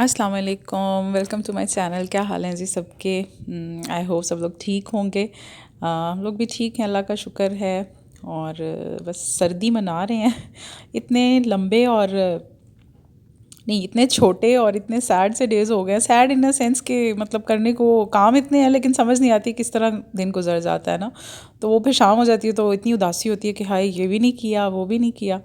अस्सलाम वालेकुम, welcome to my channel. क्या हाल हैं जी सबके? आई होप सब लोग ठीक होंगे। हम लोग भी ठीक हैं, अल्लाह का शुक्र है। और बस सर्दी मना रहे हैं। इतने लंबे और नहीं, इतने छोटे और इतने सैड से डेज़ हो गए हैं। सैड इन द सेंस कि मतलब करने को काम इतने हैं लेकिन समझ नहीं आती किस तरह दिन गुजर जाता है ना। तो वो फिर शाम हो जाती है तो इतनी उदासी होती है कि हाय ये भी नहीं किया, वो भी नहीं किया।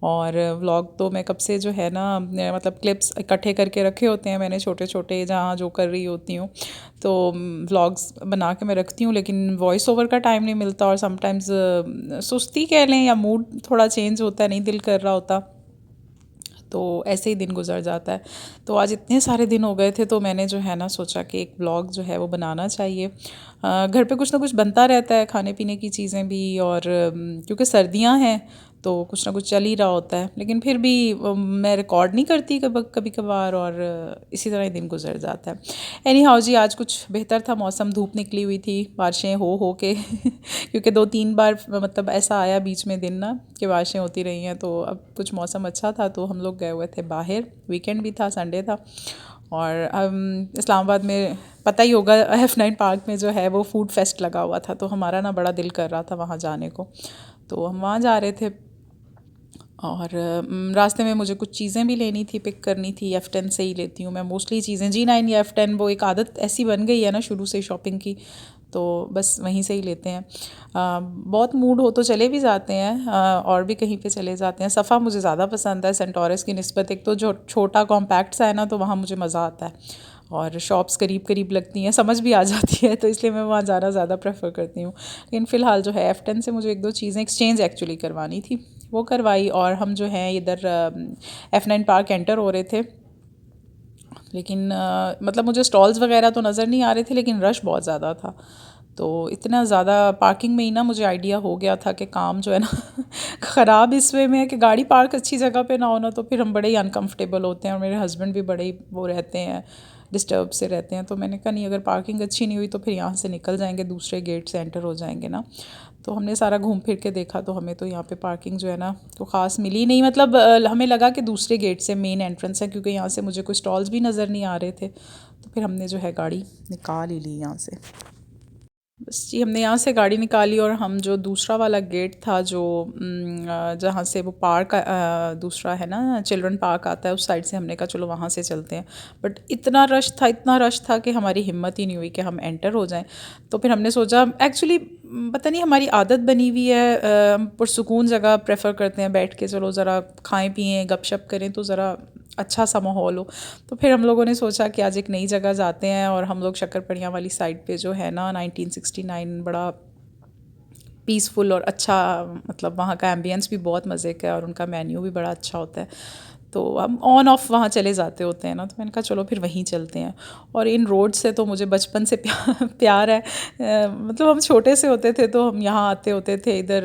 और व्लॉग तो मैं कब से जो है ना मतलब क्लिप्स इकट्ठे करके रखे होते हैं मैंने, छोटे छोटे, जहाँ जो कर रही होती हूँ। तो व्लॉग्स बना के मैं रखती हूँ लेकिन वॉइस ओवर का टाइम नहीं मिलता, और समटाइम्स सुस्ती कह लें या मूड थोड़ा चेंज होता है, नहीं दिल कर रहा होता, तो ऐसे ही दिन गुजर जाता है। तो आज इतने सारे दिन हो गए थे तो मैंने जो है ना सोचा कि एक ब्लॉग जो है वो बनाना चाहिए। घर पे कुछ ना कुछ बनता रहता है, खाने पीने की चीज़ें भी, और क्योंकि सर्दियां हैं तो कुछ ना कुछ चल ही रहा होता है, लेकिन फिर भी मैं रिकॉर्ड नहीं करती कभी कभी कभार, और इसी तरह ही दिन गुजर जाता है। एनी हाउ जी, आज कुछ बेहतर था मौसम, धूप निकली हुई थी, बारिशें हो के क्योंकि 2-3 बार मतलब ऐसा आया बीच में दिन ना कि बारिशें होती रही हैं, तो अब कुछ मौसम अच्छा था तो हम लोग गए हुए थे बाहर। वीकेंड भी था, संडे था। और इस्लामाबाद में पता ही होगा F9 पार्क में जो है वो फूड फेस्ट लगा हुआ था, तो हमारा ना बड़ा दिल कर रहा था वहाँ जाने को, तो हम वहाँ जा रहे थे। और रास्ते में मुझे कुछ चीज़ें भी लेनी थी, पिक करनी थी। F10 से ही लेती हूँ मैं मोस्टली चीज़ें, G9 या F10, वो एक आदत ऐसी बन गई है ना शुरू से शॉपिंग की, तो बस वहीं से ही लेते हैं। बहुत मूड हो तो चले भी जाते हैं, और भी कहीं पे चले जाते हैं। सफ़ा मुझे ज़्यादा पसंद है सेंटोरस की निस्बत, एक तो जो छोटा कॉम्पैक्ट सा है ना, तो वहाँ मुझे मज़ा आता है, और शॉप्स करीब करीब लगती हैं, समझ भी आ जाती है, तो इसलिए मैं वहाँ जाना ज़्यादा प्रेफर करती हूँ। लेकिन फ़िलहाल जो है F10 से मुझे एक दो चीज़ें एक्सचेंज एक्चुअली करवानी थी, वो करवाई, और हम जो हैं इधर F9 पार्क एंटर हो रहे थे। लेकिन मतलब मुझे स्टॉल्स वगैरह तो नज़र नहीं आ रहे थे, लेकिन रश बहुत ज़्यादा था। तो इतना ज़्यादा पार्किंग में ही ना मुझे आइडिया हो गया था कि काम जो है ना ख़राब इस वे में है कि गाड़ी पार्क अच्छी जगह पे ना हो ना, तो फिर हम बड़े ही अनकंफर्टेबल होते हैं, और मेरे हस्बैंड भी बड़े ही वो रहते हैं, डिस्टर्ब से रहते हैं। तो मैंने कहा नहीं, अगर पार्किंग अच्छी नहीं हुई तो फिर यहाँ से निकल जाएंगे, दूसरे गेट से एंटर हो जाएंगे ना। तो हमने सारा घूम फिर के देखा तो हमें तो यहाँ पे पार्किंग जो है ना तो ख़ास मिली नहीं, मतलब हमें लगा कि दूसरे गेट से मेन एंट्रेंस है, क्योंकि यहाँ से मुझे कोई स्टॉल्स भी नज़र नहीं आ रहे थे। तो फिर हमने जो है गाड़ी निकाल ही ली यहाँ से। बस जी, हमने यहाँ से गाड़ी निकाली, और हम जो दूसरा वाला गेट था जो जहाँ से वो पार्क दूसरा है ना, चिल्ड्रन पार्क आता है, उस साइड से हमने कहा चलो वहाँ से चलते हैं। बट इतना रश था, इतना रश था कि हमारी हिम्मत ही नहीं हुई कि हम एंटर हो जाएं। तो फिर हमने सोचा, एक्चुअली पता नहीं हमारी आदत बनी हुई है, हम पुरसुकून जगह प्रेफर करते हैं, बैठ के चलो ज़रा खाएं पिएँ गपशप करें तो ज़रा अच्छा सा माहौल हो। तो फिर हम लोगों ने सोचा कि आज एक नई जगह जाते हैं, और हम लोग शक्करपड़ियाँ वाली साइड पे जो है ना 1969, बड़ा पीसफुल और अच्छा, मतलब वहाँ का एम्बियंस भी बहुत मज़े का है, और उनका मेन्यू भी बड़ा अच्छा होता है। तो हम ऑन ऑफ वहाँ चले जाते होते हैं ना, तो मैंने कहा चलो फिर वहीं चलते हैं। और इन रोड से तो मुझे बचपन से प्यार है। मतलब हम छोटे से होते थे तो हम यहाँ आते होते थे इधर,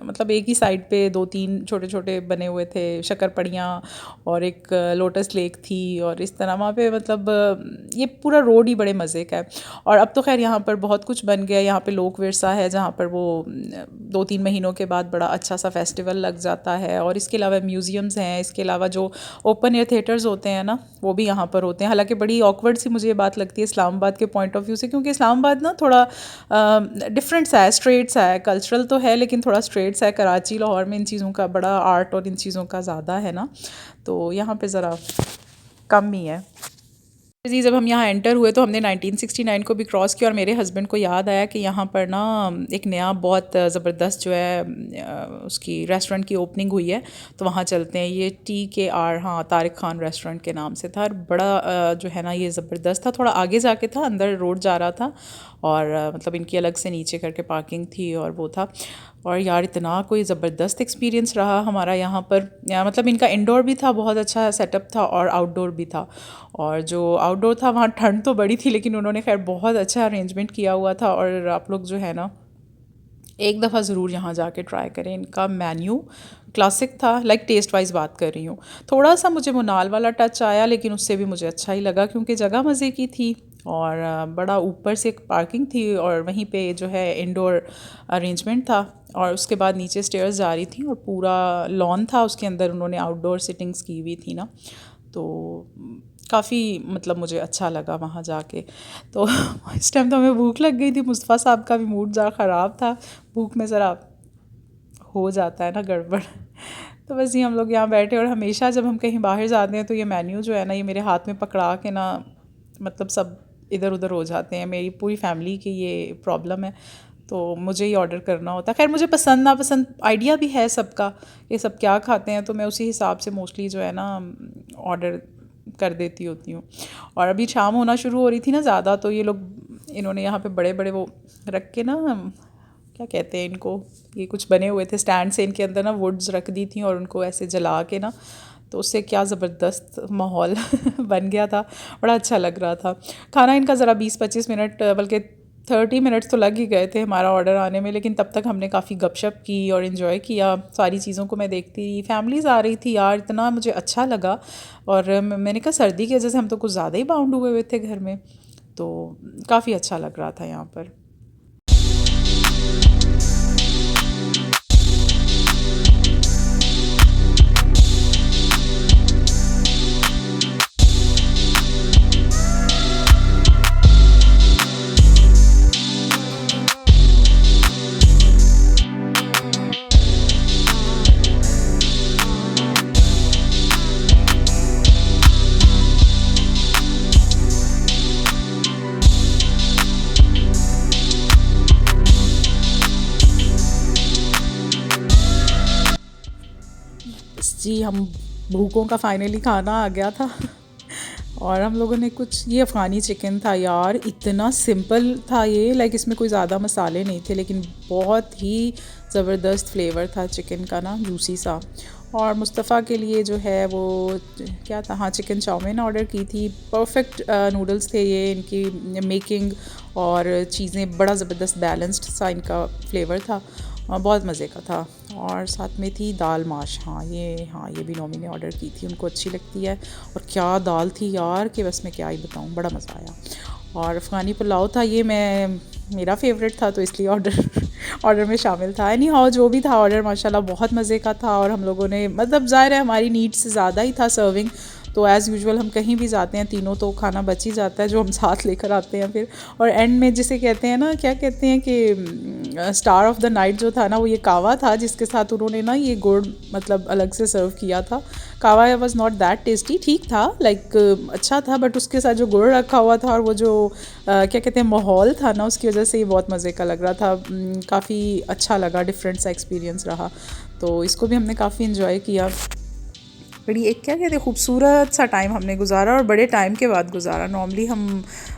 मतलब एक ही साइड पे 2-3 छोटे छोटे बने हुए थे शक्करपड़ियाँ, और एक लोटस लेक थी, और इस तरह वहाँ पे मतलब ये पूरा रोड ही बड़े मज़े का है। और अब तो खैर यहाँ पर बहुत कुछ बन गया। यहाँ पे लोक विरसा है जहाँ पर वो 2-3 महीनों के बाद बड़ा अच्छा सा फेस्टिवल लग जाता है, और इसके अलावा म्यूज़ियम्स हैं, इसके अलावा जो ओपन एयर थिएटर्स होते हैं ना वो भी यहाँ पर होते हैं। हालांकि बड़ी ऑकवर्ड सी मुझे ये बात लगती है इस्लामाबाद के पॉइंट ऑफ व्यू से, क्योंकि इस्लामाबाद ना थोड़ा डिफरेंट सा है, स्ट्रेट सा है, कल्चरल तो है लेकिन थोड़ा स्ट्रेट सा है। कराची लाहौर में इन चीज़ों का बड़ा आर्ट और इन चीज़ों का ज़्यादा है ना, तो यहाँ पे ज़रा कम ही है जी। जब हम यहाँ एंटर हुए तो हमने 1969 को भी क्रॉस किया, और मेरे हस्बैंड को याद आया कि यहाँ पर ना एक नया बहुत ज़बरदस्त जो है उसकी रेस्टोरेंट की ओपनिंग हुई है, तो वहाँ चलते हैं। ये TKR, हाँ, तारिक ख़ान रेस्टोरेंट के नाम से था, और बड़ा जो है ना ये ज़बरदस्त था। थोड़ा आगे जाके था, अंदर रोड जा रहा था, और मतलब इनकी अलग से नीचे करके पार्किंग थी, और वो था। और यार इतना कोई ज़बरदस्त एक्सपीरियंस रहा हमारा यहाँ पर, मतलब इनका इंडोर भी था, बहुत अच्छा सेटअप था, और आउटडोर भी था। और जो आउटडोर था वहाँ ठंड तो बड़ी थी, लेकिन उन्होंने खैर बहुत अच्छा अरेंजमेंट किया हुआ था। और आप लोग जो है ना एक दफ़ा ज़रूर यहाँ जाके ट्राई करें, इनका मेन्यू क्लासिक था। लाइक टेस्ट वाइज बात कर रही हूँ, थोड़ा सा मुझे मुनाल वाला टच आया, लेकिन उससे भी मुझे अच्छा ही लगा, क्योंकि जगह मज़े की थी, और बड़ा ऊपर से एक पार्किंग थी, और वहीं पे जो है इंडोर अरेंजमेंट था, और उसके बाद नीचे स्टेयर्स जा रही थी, और पूरा लॉन था, उसके अंदर उन्होंने आउटडोर सिटिंग्स की हुई थी ना। तो काफ़ी मतलब मुझे अच्छा लगा वहाँ जाके। तो इस टाइम तो हमें भूख लग गई थी, मुस्तफ़ा साहब का भी मूड ज़रा ख़राब था, भूख में ज़रा हो जाता है ना गड़बड़। तो बस ये हम लोग यहाँ बैठे, और हमेशा जब हम कहीं बाहर जाते हैं तो ये मेन्यू जो है ना, ये मेरे हाथ में पकड़ा के ना मतलब सब इधर उधर हो जाते हैं। मेरी पूरी फैमिली की ये प्रॉब्लम है, तो मुझे ही ऑर्डर करना होता है। खैर मुझे पसंद नापसंद आइडिया भी है सबका, ये सब क्या खाते हैं, तो मैं उसी हिसाब से मोस्टली जो है ना ऑर्डर कर देती होती हूँ। और अभी शाम होना शुरू हो रही थी ना ज़्यादा, तो ये लोग इन्होंने यहाँ पे बड़े बड़े वो रख के ना, क्या कहते हैं इनको, ये कुछ बने हुए थे स्टैंड से, इनके अंदर ना वुड्स रख दी थी और उनको ऐसे जला के ना, तो उससे क्या ज़बरदस्त माहौल बन गया था, बड़ा अच्छा लग रहा था। खाना इनका ज़रा 20-25 मिनट बल्कि 30 मिनट्स तो लग ही गए थे हमारा ऑर्डर आने में, लेकिन तब तक हमने काफ़ी गपशप की और इन्जॉय किया। सारी चीज़ों को मैं देखती रही, फैमिलीज़ आ रही थी यार, इतना मुझे अच्छा लगा। और मैंने कहा सर्दी की वजह से हम तो कुछ ज़्यादा ही बाउंड हुए हुए थे घर में, तो काफ़ी अच्छा लग रहा था यहाँ पर। जी, हम भूखों का फाइनली खाना आ गया था। और हम लोगों ने कुछ, ये अफ़गानी चिकन था यार, इतना सिंपल था ये, लाइक इसमें कोई ज़्यादा मसाले नहीं थे, लेकिन बहुत ही ज़बरदस्त फ्लेवर था चिकन का ना, जूसी सा। और मुस्तफ़ा के लिए जो है वो क्या था, हाँ चिकन चाउमीन ऑर्डर की थी। परफेक्ट नूडल्स थे ये, इनकी मेकिंग और चीज़ें बड़ा ज़बरदस्त बैलेंस्ड सा इनका फ्लेवर था, बहुत मज़े का था। और साथ में थी दाल माश, हाँ ये भी नोमी ने ऑर्डर की थी, उनको अच्छी लगती है। और क्या दाल थी यार, कि बस मैं क्या ही बताऊँ, बड़ा मज़ा आया। और अफ़गानी पुलाव था ये, मैं मेरा फेवरेट था तो इसलिए ऑर्डर ऑर्डर में शामिल था। एनी हाउ जो भी था ऑर्डर माशाल्लाह बहुत मज़े का था। और हम लोगों ने मतलब ज़ाहिर है हमारी नीड से ज़्यादा ही था सर्विंग, तो एज़ यूजुअल हम कहीं भी जाते हैं तीनों तो खाना बच ही जाता है जो हम साथ लेकर आते हैं फिर। और एंड में जिसे कहते हैं ना, क्या कहते हैं कि स्टार ऑफ द नाइट जो था ना, वो ये कावा था, जिसके साथ उन्होंने ना ये गुड़ मतलब अलग से सर्व किया था। कावा वॉज नॉट दैट टेस्टी, ठीक था लाइक अच्छा था, बट उसके साथ जो गुड़ रखा हुआ था और वो जो क्या कहते हैं माहौल था ना, उसकी वजह से ये बहुत मज़े का लग रहा था। काफ़ी अच्छा लगा, डिफरेंट सा एक्सपीरियंस रहा, तो इसको भी हमने काफ़ी इन्जॉय किया। बड़ी एक क्या कहते हैं खूबसूरत सा टाइम हमने गुजारा, और बड़े टाइम के बाद गुजारा। नॉर्मली हम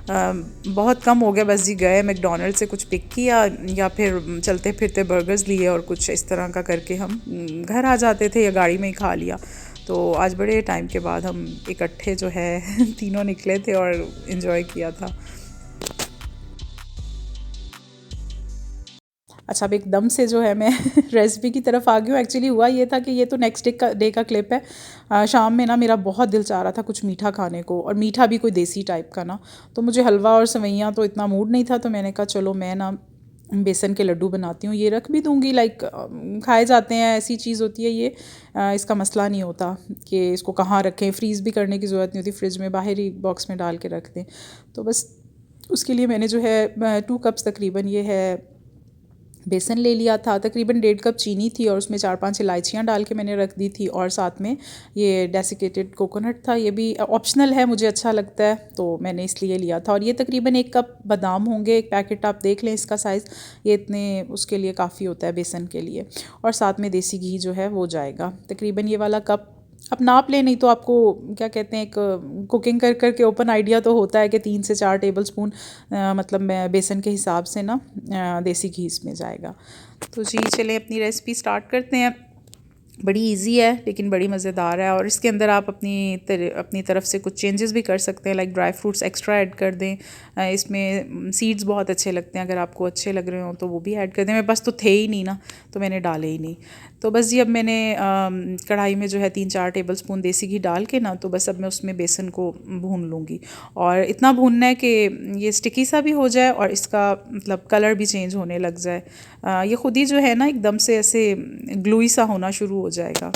बहुत कम हो गया, बस जी गए मैकडोनल्ड से कुछ पिक किया या फिर चलते फिरते बर्गर्स लिए और कुछ इस तरह का करके हम घर आ जाते थे या गाड़ी में ही खा लिया। तो आज बड़े टाइम के बाद हम इकट्ठे जो है तीनों निकले थे और इन्जॉय किया था। अच्छा, अब एकदम से जो है मैं रेसिपी की तरफ आ गई हूँ। एक्चुअली हुआ ये था कि ये तो नेक्स्ट डे का क्लिप है। शाम में ना मेरा बहुत दिल चाह रहा था कुछ मीठा खाने को, और मीठा भी कोई देसी टाइप का ना, तो मुझे हलवा और सेवइयाँ तो इतना मूड नहीं था, तो मैंने कहा चलो मैं ना बेसन के लड्डू बनाती हूँ, ये रख भी दूँगी, लाइक खाए जाते हैं, ऐसी चीज़ होती है ये। इसका मसला नहीं होता कि इसको कहाँ रखें, फ्रीज़ भी करने की ज़रूरत नहीं होती, फ्रिज में बाहर ही बॉक्स में डाल के रख दें। तो बस उसके लिए मैंने जो है 2 कप्स तकरीबन ये है बेसन ले लिया था, तकरीबन 1.5 कप चीनी थी, और उसमें 4-5 इलायचियाँ डाल के मैंने रख दी थी, और साथ में ये डेसिकेटेड कोकोनट था, ये भी ऑप्शनल है, मुझे अच्छा लगता है तो मैंने इसलिए लिया था। और ये तकरीबन 1 कप बादाम होंगे, एक पैकेट आप देख लें इसका साइज़, ये इतने उसके लिए काफ़ी होता है बेसन के लिए। और साथ में देसी घी जो है वो जाएगा तकरीबन ये वाला कप। आप नाप लें, नहीं तो आपको क्या कहते हैं एक कुकिंग कर के ओपन आइडिया तो होता है कि 3 से 4 टेबल स्पून मतलब मैं बेसन के हिसाब से ना देसी घी इसमें जाएगा। तो जी चलें अपनी रेसिपी स्टार्ट करते हैं। बड़ी इजी है लेकिन बड़ी मज़ेदार है, और इसके अंदर आप अपनी तरफ से कुछ चेंजेस भी कर सकते हैं, like dry fruits extra add कर दें। इसमें सीड्स बहुत अच्छे लगते हैं, अगर आपको अच्छे लग रहे हो तो वो भी ऐड कर दें। मेरे पास तो थे ही नहीं ना, तो मैंने डाले ही नहीं। तो बस जी अब मैंने कढ़ाई में जो है 3-4 टेबल स्पून देसी घी डाल के ना, तो बस अब मैं उसमें बेसन को भून लूँगी, और इतना भूनना है कि ये स्टिकी सा भी हो जाए और इसका मतलब कलर भी चेंज होने लग जाए। ये खुद ही जो है ना एकदम से ऐसे ग्लूई सा होना शुरू हो जाएगा।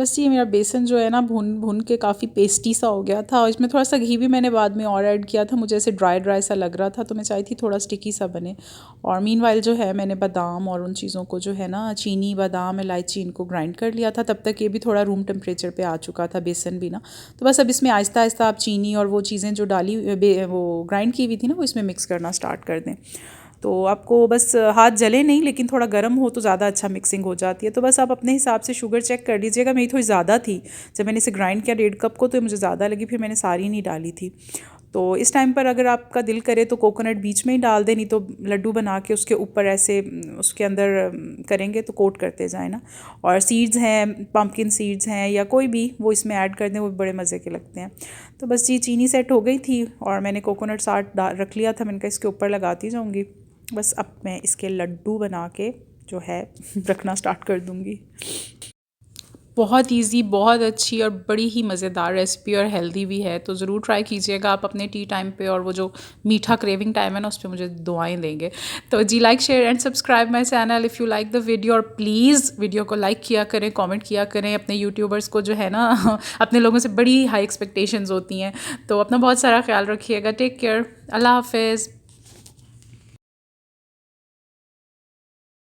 बस ये मेरा बेसन जो है ना भून भून के काफ़ी पेस्टी सा हो गया था, और इसमें थोड़ा सा घी भी मैंने बाद में और ऐड किया था, मुझे ऐसे ड्राई ड्राई सा लग रहा था, तो मैं चाहती थी थोड़ा स्टिकी सा बने। और मीनवाइल जो है मैंने बादाम और उन चीज़ों को जो है ना, चीनी, बादाम, इलायची, इनको ग्राइंड कर लिया था। तब तक ये भी थोड़ा रूम टेम्परेचर पे आ चुका था, बेसन भी ना। तो बस अब इसमें आहिस्ता आहिस्ता आप चीनी और वो चीज़ें जो डाली वो ग्राइंड की हुई थी ना, वो इसमें मिक्स करना स्टार्ट कर दें। तो आपको बस हाथ जले नहीं, लेकिन थोड़ा गर्म हो तो ज़्यादा अच्छा मिक्सिंग हो जाती है। तो बस आप अपने हिसाब से शुगर चेक कर लीजिएगा। मेरी थोड़ी ज़्यादा थी, जब मैंने इसे ग्राइंड किया 1.5 कप को, तो मुझे ज़्यादा लगी, फिर मैंने सारी नहीं डाली थी। तो इस टाइम पर अगर आपका दिल करे तो कोकोनट बीच में ही डाल दें, नहीं तो लड्डू बना के उसके ऊपर ऐसे उसके अंदर करेंगे तो कोट करते जाए ना। और सीड्स हैं, पम्पकिन सीड्स हैं या कोई भी, वो इसमें ऐड कर दें, वो बड़े मज़े के लगते हैं। तो बस जी, चीनी सेट हो गई थी और मैंने कोकोनट साथ रख लिया था। मैंने कहा इसके ऊपर लगाती जाऊँगी। बस अब मैं इसके लड्डू बना के जो है रखना स्टार्ट कर दूँगी। बहुत इजी, बहुत अच्छी और बड़ी ही मज़ेदार रेसिपी, और हेल्दी भी है, तो ज़रूर ट्राई कीजिएगा आप अपने टी टाइम पे। और वो जो मीठा क्रेविंग टाइम है ना, उस पर मुझे दुआएं देंगे। तो जी, like, share and subscribe my channel if you like the video. और प्लीज़ वीडियो को लाइक किया करें, कमेंट किया करें। अपने यूट्यूबर्स को जो है ना अपने लोगों से बड़ी हाई एक्सपेक्टेशंस होती हैं। तो अपना बहुत सारा ख्याल रखिएगा। Take care. अल्लाह हाफिज़।